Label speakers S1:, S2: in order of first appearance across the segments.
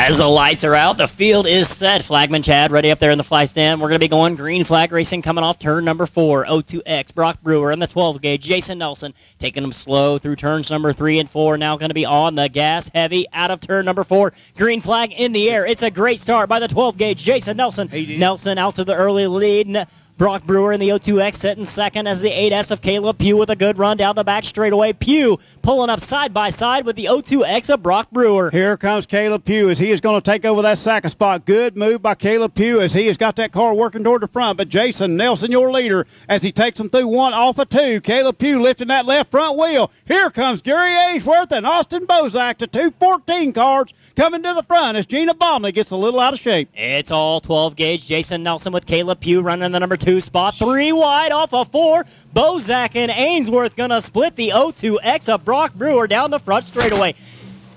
S1: As the lights are out, the field is set. Flagman Chad ready up there in the fly stand. We're going to be going green flag racing coming off turn number 4. O2X, Brock Brewer in the 12 gauge. Jason Nelson taking them slow through turns number 3 and 4. Now going to be on the gas heavy out of turn number 4. Green flag in the air. It's a great start by the 12 gauge. Jason Nelson. Nelson out to the early lead. Brock Brewer in the O2X sitting second as the 8S of Caleb Pugh with a good run down the back straightaway. Pugh pulling up side by side with the O2X of Brock Brewer.
S2: Here comes Caleb Pugh as he is going to take over that second spot. Good move by Caleb Pugh as he has got that car working toward the front. But Jason Nelson, your leader, as he takes them through one off of 2. Caleb Pugh lifting that left front wheel. Here comes Gary Ainsworth and Austin Bozak, the 214 cars coming to the front as Gina Baumley gets a little out of shape.
S1: It's all 12 gauge. Jason Nelson with Caleb Pugh running the number 2 spot. 3 wide off of 4. Bozak and Ainsworth going to split the O2X of Brock Brewer down the front straightaway.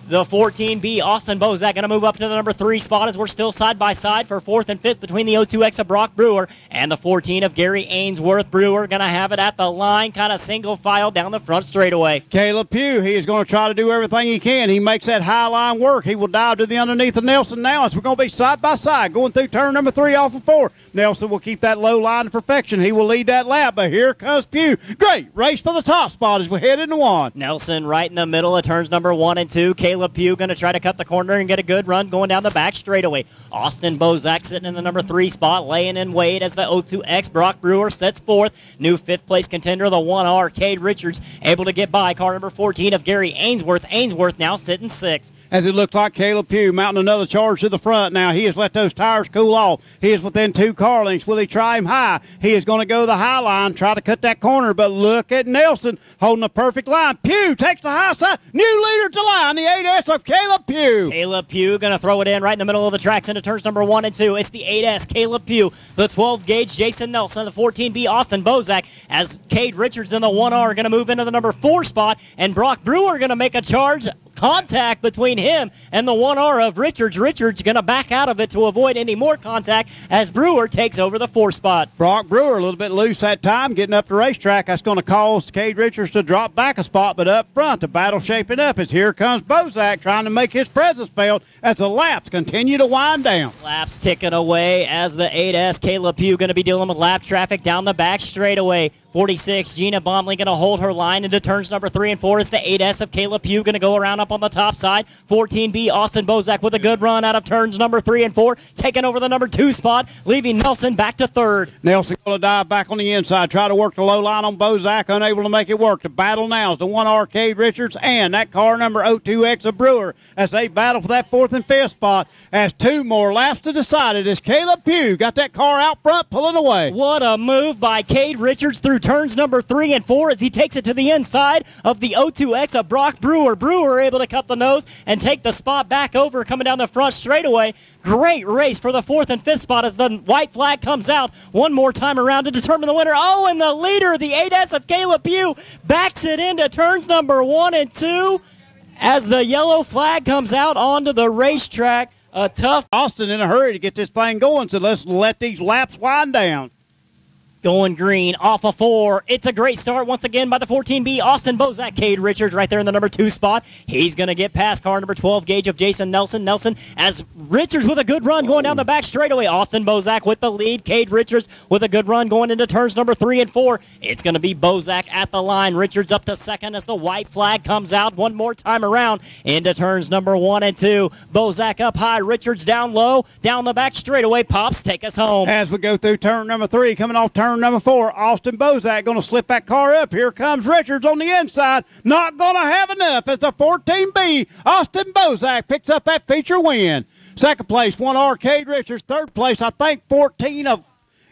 S1: The 14B, Austin Bozak, going to move up to the number 3 spot as we're still side by side for 4th and 5th between the O2X of Brock Brewer and the 14 of Gary Ainsworth. Brewer going to have it at the line, kind of single file down the front straightaway.
S2: Caleb Pugh, he is going to try to do everything he can. He makes that high line work. He will dive to the underneath of Nelson now as we're going to be side by side going through turn number 3 off of 4. Nelson will keep that low line to perfection. He will lead that lap, but here comes Pugh. Great race for the top spot as we head into 1.
S1: Nelson right in the middle of turns number 1 and 2. Caleb Pugh going to try to cut the corner and get a good run going down the back straightaway. Austin Bozak sitting in the number 3 spot, laying in wait as the O2X Brock Brewer sets 4th. New 5th place contender, the 1R, Cade Richards, able to get by car number 14 of Gary Ainsworth. Ainsworth now sitting 6th.
S2: As it looks like Caleb Pugh mounting another charge to the front now. He has let those tires cool off. He is within 2 car lengths. Will he try him high? He is going to go the high line, try to cut that corner, but look at Nelson holding a perfect line. Pugh takes the high side. New leader to line, the 8S of Caleb Pugh.
S1: Caleb Pugh going to throw it in right in the middle of the tracks into turns number 1 and 2. It's the 8S, Caleb Pugh, the 12 gauge, Jason Nelson, the 14B, Austin Bozak, as Cade Richards in the 1R are going to move into the number 4 spot, and Brock Brewer going to make a charge. Contact between him and the 1R of Richards. Richards going to back out of it to avoid any more contact as Brewer takes over the 4 spot.
S2: Brock Brewer a little bit loose that time, getting up the racetrack. That's going to cause Cade Richards to drop back a spot, but up front, the battle shaping up as here comes Bozak trying to make his presence felt as the laps continue to wind down.
S1: Laps ticking away as the 8S, Caleb Pugh, going to be dealing with lap traffic down the back straightaway. 46, Gina Baumley going to hold her line into turns number 3 and 4. It's the 8S of Caleb Pugh going to go around up on the top side. 14B, Austin Bozak with a good run out of turns number 3 and 4, taking over the number 2 spot, leaving Nelson back to 3rd.
S2: Nelson going to dive back on the inside, try to work the low line on Bozak, unable to make it work. The battle now is the 1R Cade Richards and that car number O2X of Brewer as they battle for that 4th and 5th spot as 2 more laps to decide it as Caleb Pugh got that car out front pulling away.
S1: What a move by Cade Richards through turns number 3 and 4 as he takes it to the inside of the O2X of Brock Brewer. Brewer able to cut the nose and take the spot back over coming down the front straightaway. Great race for the 4th and 5th spot as the white flag comes out one more time around to determine the winner. Oh, and the leader, the 8S of Caleb Pugh, backs it into turns number 1 and 2 as the yellow flag comes out onto the racetrack. A tough
S2: Austin in a hurry to get this thing going, so let's let these laps wind down.
S1: Going green off of 4. It's a great start once again by the 14B, Austin Bozak. Cade Richards right there in the number 2 spot. He's going to get past car number 12 gauge of Jason Nelson. Nelson as Richards with a good run going down the back straightaway. Austin Bozak with the lead. Cade Richards with a good run going into turns number 3 and 4. It's going to be Bozak at the line. Richards up to 2nd as the white flag comes out one more time around into turns number 1 and 2. Bozak up high. Richards down low. Down the back straightaway. Pops, take us home.
S2: As we go through turn number 3, coming off turn number 4, Austin Bozak going to slip that car up. Here comes Richards on the inside. Not going to have enough as the 14B, Austin Bozak, picks up that feature win. 2nd place, 1R Cade Richards. 3rd place, I think 14 of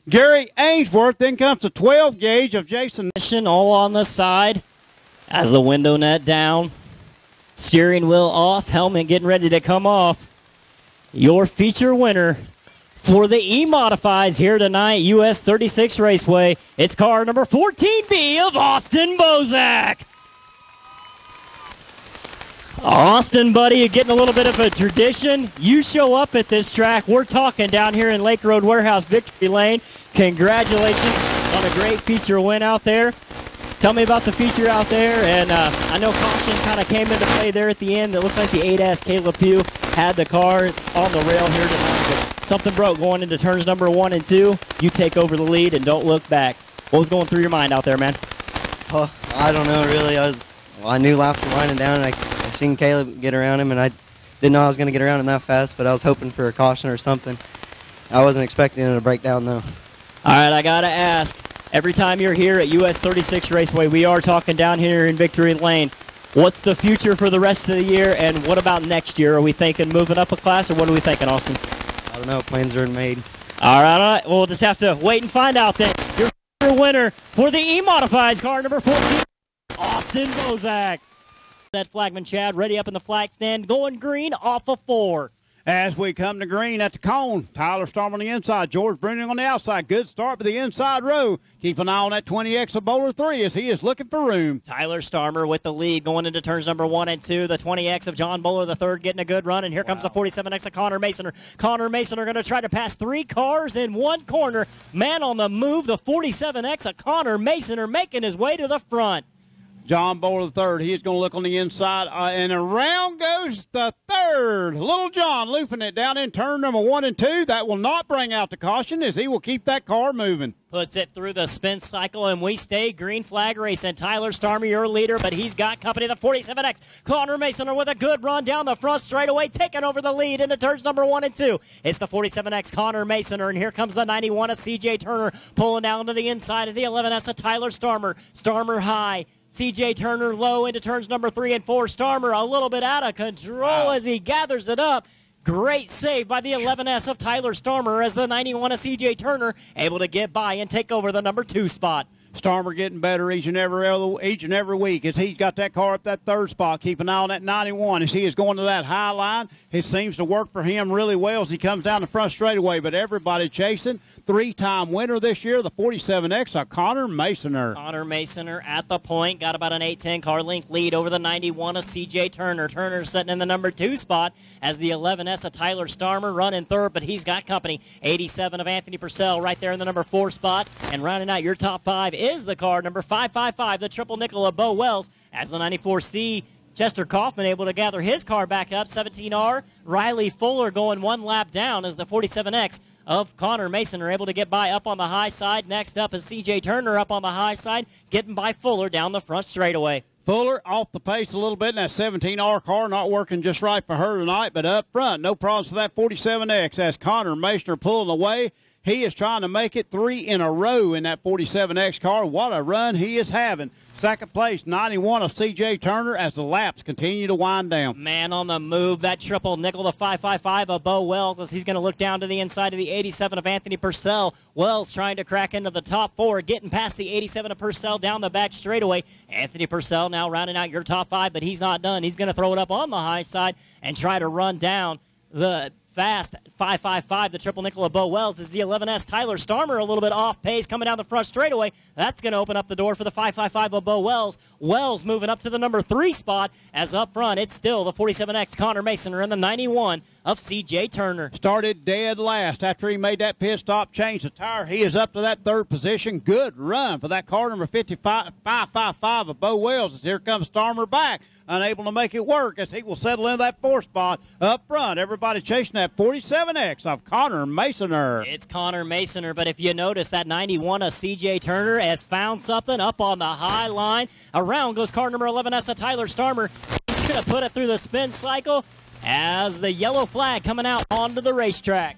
S2: Gary Ainsworth. Then comes the 12 gauge of Jason.
S1: All on the side as the window net down. Steering wheel off. Helmet getting ready to come off. Your feature winner for the E-Modifieds here tonight, US 36 Raceway. It's car number 14B of Austin Bozak. Austin, buddy, you're getting a little bit of a tradition. You show up at this track. We're talking down here in Lake Road Warehouse, Victory Lane. Congratulations on a great feature win out there. Tell me about the feature out there, and I know caution kind of came into play there at the end. It looked like the 8S Caleb Pugh had the car on the rail here tonight, but something broke going into turns number 1 and 2. You take over the lead and don't look back. What was going through your mind out there, man?
S3: Oh, I don't know, really. I knew laps were winding down, and I seen Caleb get around him, and I didn't know I was going to get around him that fast, but I was hoping for a caution or something. I wasn't expecting it to break down, though.
S1: All right, I got to ask. Every time you're here at US 36 Raceway, we are talking down here in Victory Lane. What's the future for the rest of the year, and what about next year? Are we thinking moving up a class, or what are we thinking, Austin?
S3: I don't know. Plans are made.
S1: All right. Well, we'll just have to wait and find out then. Your winner for the E-Modifieds, car number 14, Austin Bozak. That flagman Chad ready up in the flag stand, going green off of 4.
S2: As we come to green at the cone, Tyler Storm on the inside, George Brennan on the outside. Good start for the inside row. Keep an eye on that 20X of Bowler 3 as he is looking for room.
S1: Tyler Starmer with the lead going into turns number 1 and 2. The 20X of John Bowler III getting a good run, and here comes the 47X of Connor Masoner. Connor Masoner going to try to pass 3 cars in one corner. Man on the move, the 47X of Connor Masoner making his way to the front.
S2: John Bowler III, he is going to look on the inside, and around goes the third. Little John looping it down in turn number 1 and 2. That will not bring out the caution as he will keep that car moving.
S1: Puts it through the spin cycle, and we stay green flag racing. Tyler Starmer, your leader, but he's got company. The 47X, Connor Masoner with a good run down the front straightaway, taking over the lead into turns number 1 and 2. It's the 47X, Connor Masoner, and here comes the 91 of CJ Turner, pulling down to the inside of the 11S of Tyler Starmer. Starmer high. C.J. Turner low into turns number 3 and 4. Starmer a little bit out of control as he gathers it up. Great save by the 11S of Tyler Starmer as the 91 of C.J. Turner able to get by and take over the number 2 spot.
S2: Starmer getting better each and every week as he's got that car up that 3rd spot. Keep an eye on that 91 as he is going to that high line. It seems to work for him really well as he comes down the front straightaway, but everybody chasing. 3-time winner this year, the 47X of Connor Masoner.
S1: Connor Masoner at the point, got about an 8-10 car length lead over the 91 of C.J. Turner. Turner sitting in the number 2 spot as the 11S of Tyler Starmer running 3rd, but he's got company. 87 of Anthony Purcell right there in the number 4 spot, and rounding out your top 5 is the car number 555, the triple nickel of Bo Wells, as the 94C Chester Kaufman able to gather his car back up. 17R Riley Fuller going 1 lap down as the 47X of Connor Mason are able to get by up on the high side. Next up is C.J. Turner up on the high side, getting by Fuller down the front straightaway.
S2: Fuller off the pace a little bit in that 17R car, not working just right for her tonight, but up front, no problems for that 47X as Connor Mason pulling away. He is trying to make it 3 in a row in that 47X car. What a run he is having. Second place, 91 of C.J. Turner as the laps continue to wind down.
S1: Man on the move, that triple nickel, the 555 of Bo Wells as he's going to look down to the inside of the 87 of Anthony Purcell. Wells trying to crack into the top 4, getting past the 87 of Purcell down the back straightaway. Anthony Purcell now rounding out your top 5, but he's not done. He's going to throw it up on the high side and try to run down the fast 555, the triple nickel of Bo Wells. Is the 11S Tyler Starmer a little bit off pace coming down the front straightaway. That's going to open up the door for the 555 of Bo Wells. Wells moving up to the number 3 spot as up front it's still the 47X Connor Mason and the 91 of C.J. Turner.
S2: Started dead last after he made that pit stop, changed the tire. He is up to that 3rd position. Good run for that car number 555 of Bo Wells as here comes Starmer back, unable to make it work as he will settle in that 4th spot up front. Everybody chasing that 47X of Connor Masoner.
S1: It's Connor Masoner, but if you notice, that 91 of C.J. Turner has found something up on the high line. Around goes car number 11S of Tyler Starmer. He's going to put it through the spin cycle as the yellow flag coming out onto the racetrack.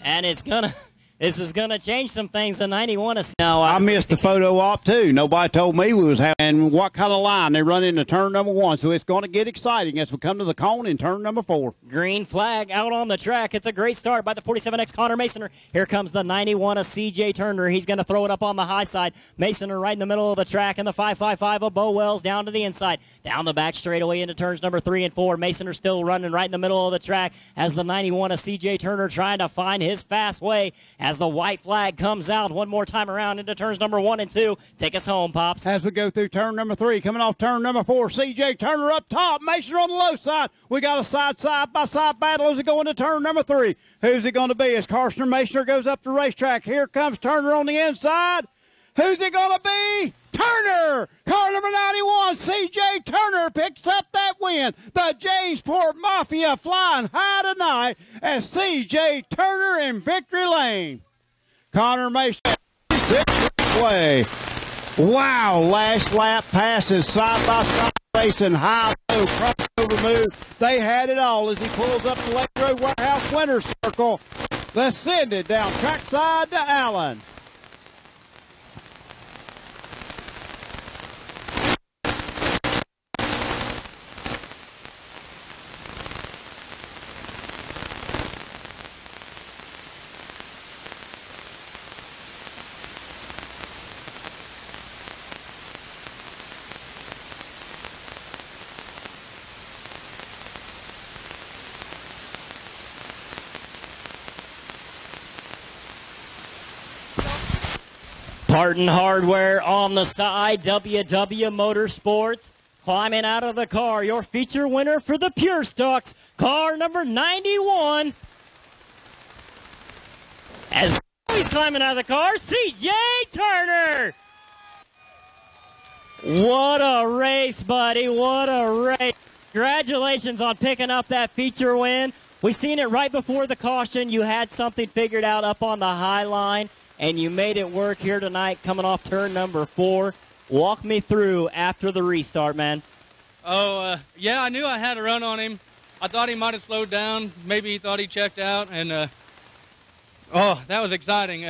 S1: And it's going to... This is going to change some things. The 91 is now.
S2: I missed the photo op, too. Nobody told me we was having. And what kind of line they run into turn number 1. So it's going to get exciting as we come to the cone in turn number 4.
S1: Green flag out on the track. It's a great start by the 47X Connor Masoner. Here comes the 91 of C.J. Turner. He's going to throw it up on the high side. Masoner right in the middle of the track, and the 555 of Bo Wells down to the inside. Down the back straightaway into turns number 3 and 4. Masoner still running right in the middle of the track as the 91 of C.J. Turner trying to find his fast way as the white flag comes out one more time around into turns number 1 and 2. Take us home, Pops.
S2: As we go through turn number 3, coming off turn number 4, C.J. Turner up top, Mason on the low side. We got a side-by-side battle as we go into turn number 3. Who's it going to be as Carson Mason goes up the racetrack? Here comes Turner on the inside. Who's it going to be? Turner! Turner. Car number 91, C.J. Turner picks up that win. The Jamesport Mafia flying high tonight as C.J. Turner in victory lane. Connor Mason, 6 way. Wow, last lap passes side by side racing, high, low, crossover move. They had it all as he pulls up the Lake Road Warehouse winner's circle. Ascended down trackside to Allen.
S1: Parton Hardware on the side, WW Motorsports climbing out of the car. Your feature winner for the Pure Stocks, car number 91. As he's climbing out of the car, C.J. Turner. What a race, buddy. What a race. Congratulations on picking up that feature win. We seen it right before the caution. You had something figured out up on the high line, and you made it work here tonight coming off turn number 4. Walk me through after the restart, man.
S4: Yeah, I knew I had a run on him. I thought he might have slowed down. Maybe he thought he checked out, and that was exciting.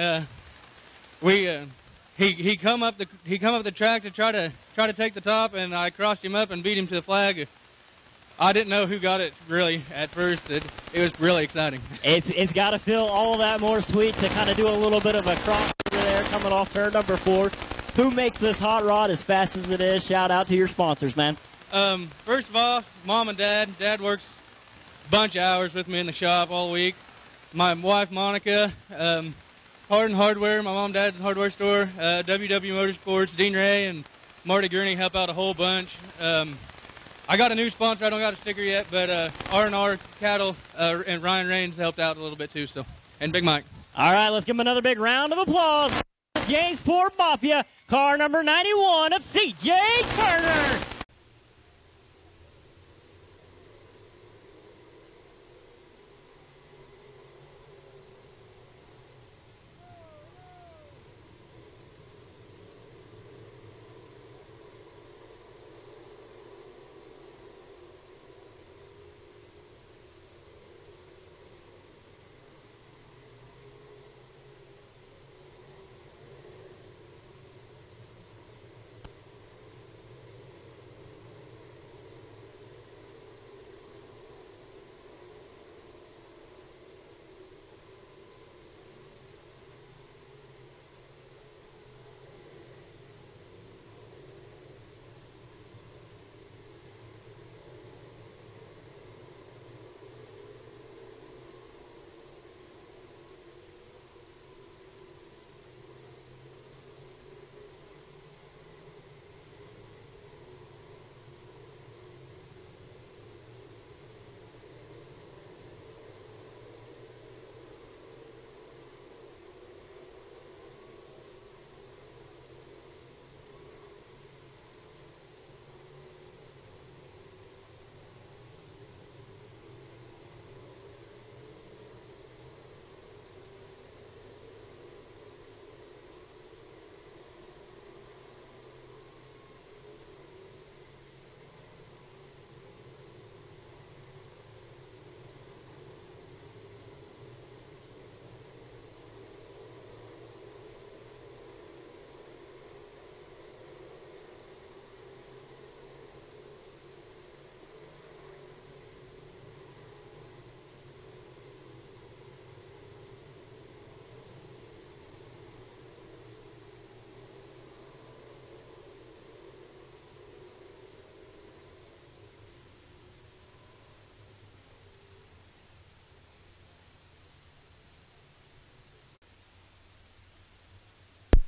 S4: He come up the track to try to take the top, and I crossed him up and beat him to the flag. I didn't know who got it really at first. It was really exciting.
S1: It's got to feel all that more sweet to kind of do a little bit of a crossover there coming off turn number 4. Who makes this hot rod as fast as it is? Shout out to your sponsors, man.
S4: First of all, Mom and Dad. Dad works a bunch of hours with me in the shop all week. My wife, Monica, Parton Hardware, my mom and dad's hardware store, WW Motorsports, Dean Ray, and Marty Gurney help out a whole bunch. I got a new sponsor. I don't got a sticker yet, but R&R Cattle and Ryan Raines helped out a little bit too. So, and Big Mike.
S1: All right, let's give him another big round of applause. Jamesport Mafia, car number 91 of C.J. Turner.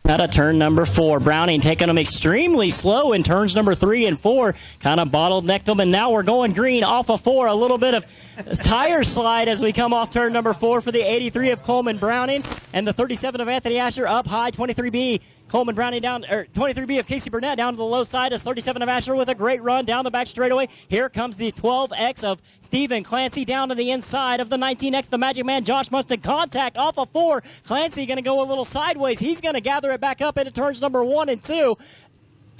S1: Out of turn number 4. Browning taking them extremely slow in turns number 3 and 4. Kind of bottlenecked them, and now we're going green off of 4. A little bit of tire slide as we come off turn number 4 for the 83 of Coleman Browning. And the 37 of Anthony Asher up high. 23B Coleman Browning down, or 23B of Casey Burnett down to the low side as 37 of Asher with a great run down the back straightaway. Here comes the 12X of Stephen Clancy down to the inside of the 19X, the Magic Man Josh Mustin. Contact off of 4. Clancy going to go a little sideways. He's going to gather it back up into turns number 1 and 2.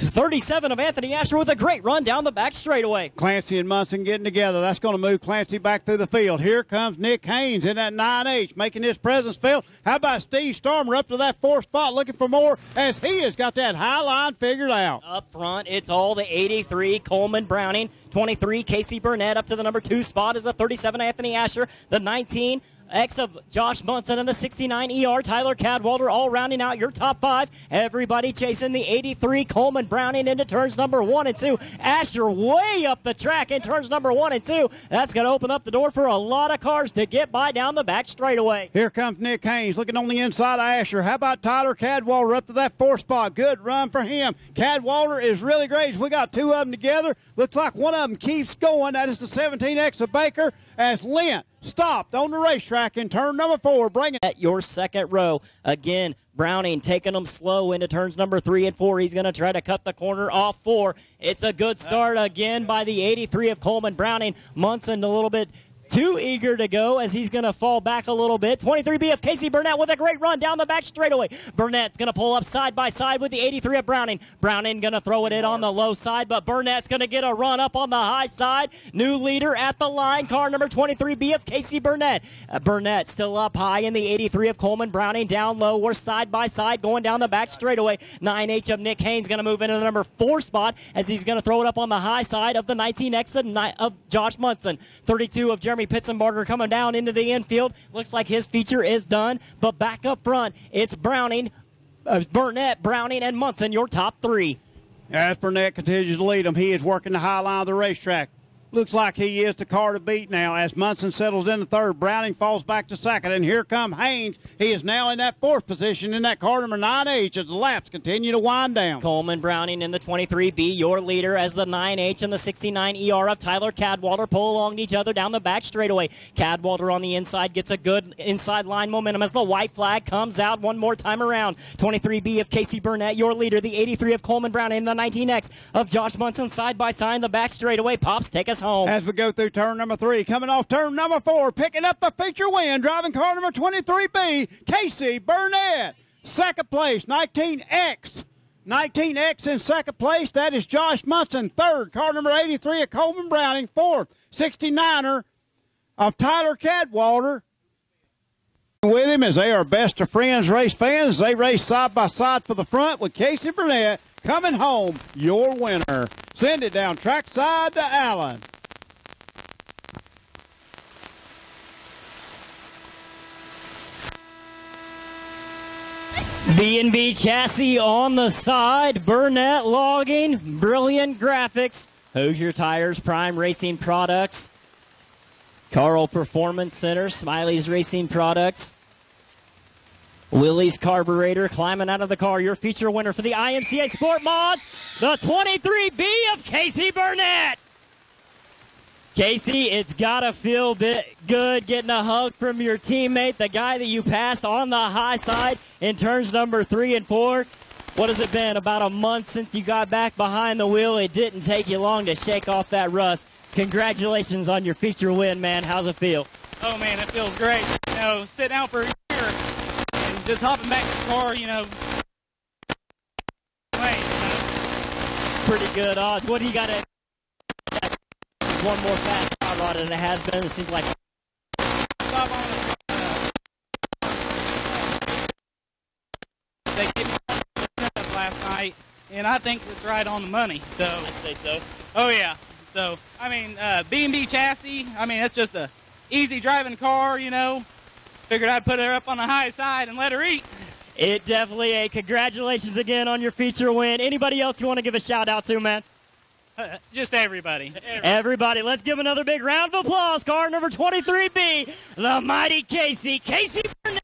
S1: 37 of Anthony Asher with a great run down the back straightaway.
S2: Clancy and Munson getting together. That's going to move Clancy back through the field. Here comes Nick Haynes in that 9H, making his presence felt. How about Steve Stormer up to that 4th spot, looking for more as he has got that high line figured out.
S1: Up front, it's all the 83 Coleman Browning, 23 Casey Burnett up to the number 2 spot is the 37 Anthony Asher, the 19 X of Josh Munson and the 69 ER Tyler Cadwalder, all rounding out your top 5. Everybody chasing the 83 Coleman Browning into turns number 1 and 2. Asher way up the track in turns number 1 and 2. That's going to open up the door for a lot of cars to get by down the back straightaway.
S2: Here comes Nick Haynes looking on the inside of Asher. How about Tyler Cadwalder up to that 4th spot? Good run for him. Cadwalder is really great. We got 2 of them together. Looks like one of them keeps going. That is the 17X of Baker as Lent stopped on the racetrack in turn number 4, bringing
S1: at your second row. Again, Browning taking them slow into turns number 3 and 4. He's going to try to cut the corner off 4. It's a good start again by the 83 of Coleman Browning. Munson a little bit too eager to go as he's going to fall back a little bit. 23B of Casey Burnett with a great run down the back straightaway. Burnett's going to pull up side by side with the 83 of Browning. Browning going to throw it in on the low side, but Burnett's going to get a run up on the high side. New leader at the line, car number 23B of Casey Burnett. Burnett still up high in the 83 of Coleman Browning. Down low, we're side by side going down the back straightaway. 9H of Nick Haynes going to move into the number 4 spot as he's going to throw it up on the high side of the 19X of Josh Munson. 32 of Jeremy Pitzenbarger coming down into the infield. Looks like his feature is done, but back up front, it's Browning, Burnett, Browning, and Munson, your top 3.
S2: As Burnett continues to lead him, he is working the high line of the racetrack. Looks like he is the car to beat now as Munson settles into 3rd. Browning falls back to 2nd, and here comes Haynes. He is now in that 4th position in that car number 9H as the laps continue to wind down.
S1: Coleman Browning in the 23B, your leader as the 9H and the 69 ER of Tyler Cadwalder pull along each other down the back straightaway. Cadwalder on the inside gets a good inside line momentum as the white flag comes out one more time around. 23B of Casey Burnett, your leader. The 83 of Coleman Browning and the 19X of Josh Munson side by side in the back straightaway. Pops, take us home.
S2: As we go through turn number 3, coming off turn number 4, picking up the feature win, driving car number 23B, Casey Burnett. 2nd place, 19X. 19X in 2nd place, that is Josh Munson. 3rd, car number 83 of Coleman Browning. 4th, 69er of Tyler Cadwalder. With him as they are best of friends race fans. They race side by side for the front with Casey Burnett coming home, your winner. Send it down trackside to Allen.
S1: B&B chassis on the side, Burnett logging, brilliant graphics, Hoosier Tires, Prime Racing Products, Carl Performance Center, Smiley's Racing Products, Willie's Carburetor climbing out of the car. Your feature winner for the IMCA Sport Mods, the 23B of Casey Burnett. Casey, it's got to feel good getting a hug from your teammate, the guy that you passed on the high side in turns number 3 and 4. What has it been, about a month since you got back behind the wheel? It didn't take you long to shake off that rust. Congratulations on your feature win, man. How's it feel?
S5: Oh, man, it feels great. You know, sit down for a year and just hopping back in the car, you know.
S1: Pretty good odds. What do you got to... One more fast hot rod than it has been. It seems like...
S5: They gave me last night, and I think it's right on the money. So
S1: I'd say so.
S5: Oh, yeah. So, I mean, B&B chassis, I mean, it's just a easy driving car, you know. Figured I'd put her up on the high side and let her eat.
S1: It definitely a congratulations again on your feature win. Anybody else you want to give a shout out to, man?
S5: Just everybody.
S1: Everybody, let's give another big round of applause. Car number 23B, the mighty Casey Burnett.